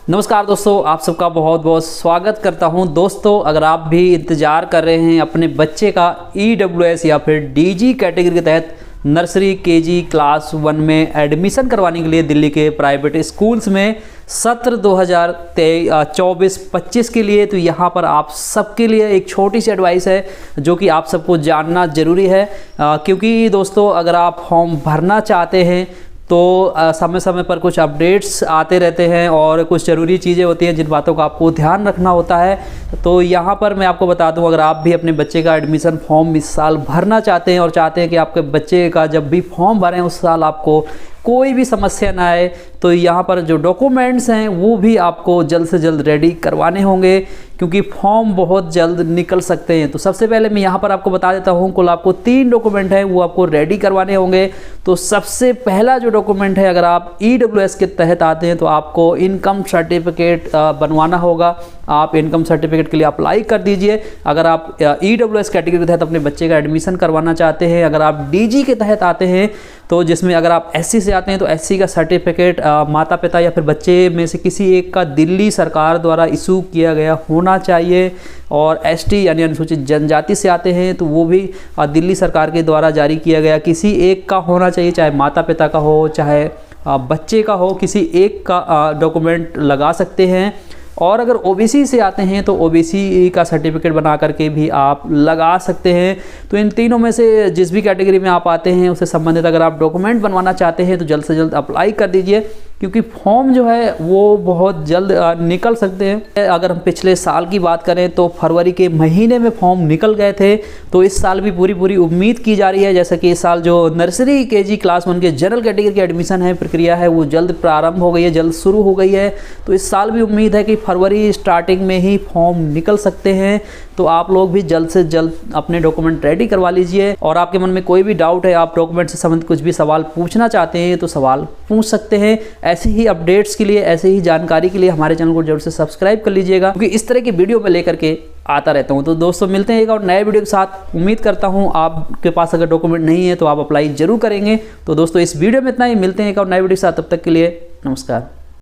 नमस्कार दोस्तों, आप सबका बहुत बहुत स्वागत करता हूं। दोस्तों, अगर आप भी इंतज़ार कर रहे हैं अपने बच्चे का EWS या फिर DG कैटेगरी के तहत नर्सरी KG क्लास 1 में एडमिशन करवाने के लिए दिल्ली के प्राइवेट स्कूल्स में सत्र 2024-25 के लिए, तो यहाँ पर आप सबके लिए एक छोटी सी एडवाइस है जो कि आप सबको जानना ज़रूरी है। क्योंकि दोस्तों, अगर आप फॉर्म भरना चाहते हैं तो समय समय पर कुछ अपडेट्स आते रहते हैं और कुछ ज़रूरी चीज़ें होती हैं जिन बातों का आपको ध्यान रखना होता है। तो यहाँ पर मैं आपको बता दूँ, अगर आप भी अपने बच्चे का एडमिशन फॉर्म इस साल भरना चाहते हैं और चाहते हैं कि आपके बच्चे का जब भी फॉर्म भरें उस साल आपको कोई भी समस्या ना आए, तो यहाँ पर जो डॉक्यूमेंट्स हैं वो भी आपको जल्द से जल्द रेडी करवाने होंगे, क्योंकि फॉर्म बहुत जल्द निकल सकते हैं। तो सबसे पहले मैं यहाँ पर आपको बता देता हूँ, कुल आपको 3 डॉक्यूमेंट हैं वो आपको रेडी करवाने होंगे। तो सबसे पहला जो डॉक्यूमेंट है, अगर आप EWS के तहत आते हैं तो आपको इनकम सर्टिफिकेट बनवाना होगा। आप इनकम सर्टिफिकेट के लिए अप्लाई कर दीजिए अगर आप EWS कैटेगरी के तहत अपने बच्चे का एडमिशन करवाना चाहते हैं। अगर आप DG के तहत आते हैं तो जिसमें अगर आप SC से आते हैं तो SC का सर्टिफिकेट माता पिता या फिर बच्चे में से किसी एक का दिल्ली सरकार द्वारा इशू किया गया होना चाहिए। और ST यानी अनुसूचित जनजाति से आते हैं तो वो भी दिल्ली सरकार के द्वारा जारी किया गया किसी एक का होना चाहिए, चाहे माता पिता का हो चाहे बच्चे का हो, किसी एक का डॉक्यूमेंट लगा सकते हैं। और अगर OBC से आते हैं तो OBC का सर्टिफिकेट बना करके भी आप लगा सकते हैं। तो इन तीनों में से जिस भी कैटेगरी में आप आते हैं उससे संबंधित अगर आप डॉक्यूमेंट बनवाना चाहते हैं तो जल्द से जल्द अप्लाई कर दीजिए, क्योंकि फॉर्म जो है वो बहुत जल्द निकल सकते हैं। अगर हम पिछले साल की बात करें तो फरवरी के महीने में फॉर्म निकल गए थे, तो इस साल भी पूरी उम्मीद की जा रही है जैसा कि इस साल जो नर्सरी KG क्लास 1 के जनरल कैटेगरी की एडमिशन है प्रक्रिया है वो जल्द प्रारंभ हो गई है, जल्द शुरू हो गई है। तो इस साल भी उम्मीद है कि फरवरी स्टार्टिंग में ही फॉर्म निकल सकते हैं। तो आप लोग भी जल्द से जल्द अपने डॉक्यूमेंट रेडी करवा लीजिए। और आपके मन में कोई भी डाउट है, आप डॉक्यूमेंट से संबंधित कुछ भी सवाल पूछना चाहते हैं तो सवाल पूछ सकते हैं। ऐसे ही अपडेट्स के लिए, ऐसे ही जानकारी के लिए हमारे चैनल को जरूर से सब्सक्राइब कर लीजिएगा, क्योंकि इस तरह की वीडियो में लेकर के आता रहता हूँ। तो दोस्तों, मिलते हैं एक और नए वीडियो के साथ। उम्मीद करता हूँ आपके पास अगर डॉक्यूमेंट नहीं है तो आप अप्लाई जरूर करेंगे। तो दोस्तों, इस वीडियो में इतना ही। मिलते हैं एक और नए वीडियो के साथ, तब तक के लिए नमस्कार।